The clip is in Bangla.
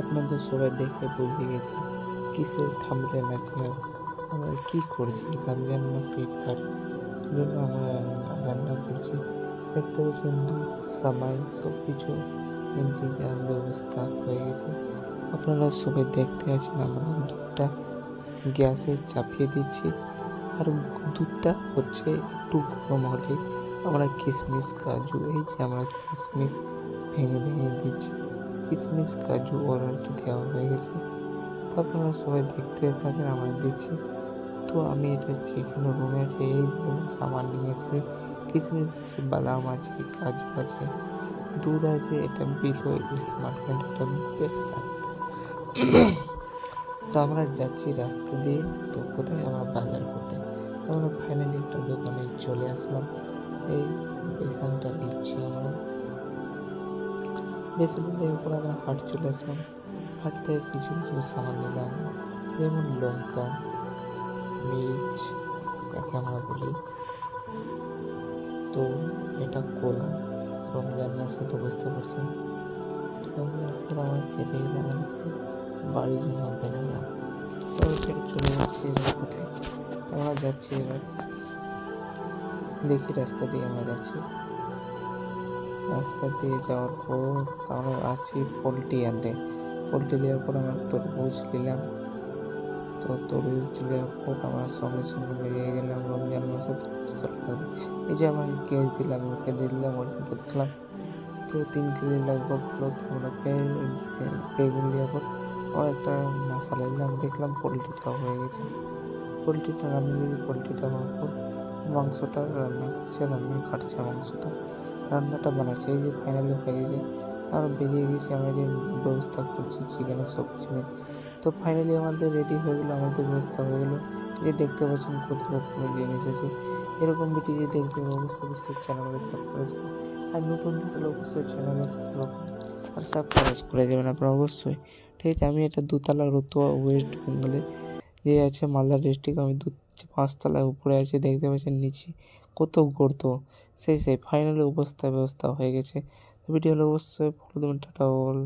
আপনাদের সবাই দেখে বুঝে গেছে কিসের থাম্বনেল আছে আর আমরা কি করছি। রমজান মাসে ইফতার জন্য আমরা রান্না করছি। দেখতে পাচ্ছেন দুধ, সামাই সব কিছু ইন্তজাম ব্যবস্থা হয়ে গেছে। আপনারা সবাই দেখতে আছেন আমরা দুধটা গ্যাসে চাপিয়ে দিচ্ছি আর দুধটা হচ্ছে একটু গরম হলে আমরা কিশমিশ, কাজু, এই যে আমরা কিশমিশ ভেঙে ভেঙে দিচ্ছি। কিশমিশ, কাজু অলরেডি দেওয়া হয়ে গেছে। তো আপনারা সবাই দেখতে থাকেন, আমরা দিচ্ছি। তো আমি এটা যেখানে রুমে আছে এইগুলো সামান নিয়ে এসে কিশমিশ আছে, বাদাম আছে, কাজু আছে, দুধ আছে, এটা বিলো স্মার্ট পয়েন্ট, এটা বেসান। তো আমরা যাচ্ছি রাস্তা দিয়ে, তো কোথায় আমরা বাজার করতে। তো আমরা ফাইনালি একটা দোকানে চলে আসলাম। এই বেসানটা নিচ্ছি আমরা। বেসান দেওয়ার পর আমরা হাট চলে আসলাম। হাট থেকে কিছু কিছু সামান নিলাম আমরা, যেমন লঙ্কা, মির্চ একে আমরা বলি। তো এটা কোলা, রমজান মাসে তো বুঝতে পারছেন। রমজানের পর আমরা চেপে গেলাম বাড়ির জন্য বেরোলাম। তো ফের চলে যাচ্ছি এবার কোথায়। তো আমরা যাচ্ছি এবার, দেখি রাস্তা দিয়ে আমরা যাচ্ছি। রাস্তা দিয়ে যাওয়ার পর আমরা আসছি পোলট্রি আনতে। পোলট্রি নেওয়ার পর আমরা তরমুজ নিলাম। তো তরমুজ নেওয়ার পর আমরা সঙ্গে সঙ্গে বেরিয়ে গেলাম। রমজান মাসে তরমুজ লাগবে, এই যে আমাকে কেস দিলাম, ওকে দিলাম, ওজনটা দেখলাম। তো 3 কেজি লাগভগ হলো। তো আমরা বেগুন নেওয়ার পর আমরা একটা মশলা নিলাম, দেখলাম পোলট্রিটা হয়ে গেছে। পোলট্রিটা রান্না দিয়েছি। পোলট্রিটা হওয়ার পর মাংসটা রান্না করছে, রান্না কাটছে, মাংসটা রান্নাটা বানাচ্ছে। এই যে ফাইনালি হয়ে গেছে, আমরা বেরিয়ে গেছি। আমরা যে ব্যবস্থা করছি চিকেনের সব কিছু নিয়ে। তো ফাইনালি আমাদের রেডি হয়ে গেলো, আমাদের ব্যবস্থা হয়ে গেলো। যে দেখতে পাচ্ছেন কত রকমের জিনিস আছে। এরকম ভিডিও যদি দেখতে অবশ্যই চ্যানেলকে সাবস্ক্রাইব করুন, আর নতুন থাকলে অবশ্যই চ্যানেলে সাবস্ক্রাইব আর সাবস্ক্রাইব করে যাবেন আপনারা অবশ্যই। ঠিক আছে, আমি এটা দোতলা রতুয়া ওয়েস্ট বেঙ্গলে যে আছে মালদা ডিস্ট্রিক্ট। আমি 5 তলায় উপরে আছে, দেখতে পাচ্ছেন নিচে কত গর্ত। সেই ফাইনালি ব্যবস্থা হয়ে গেছে। ভিডিও হলে অবশ্যই ফলো দেবেন। Tata all.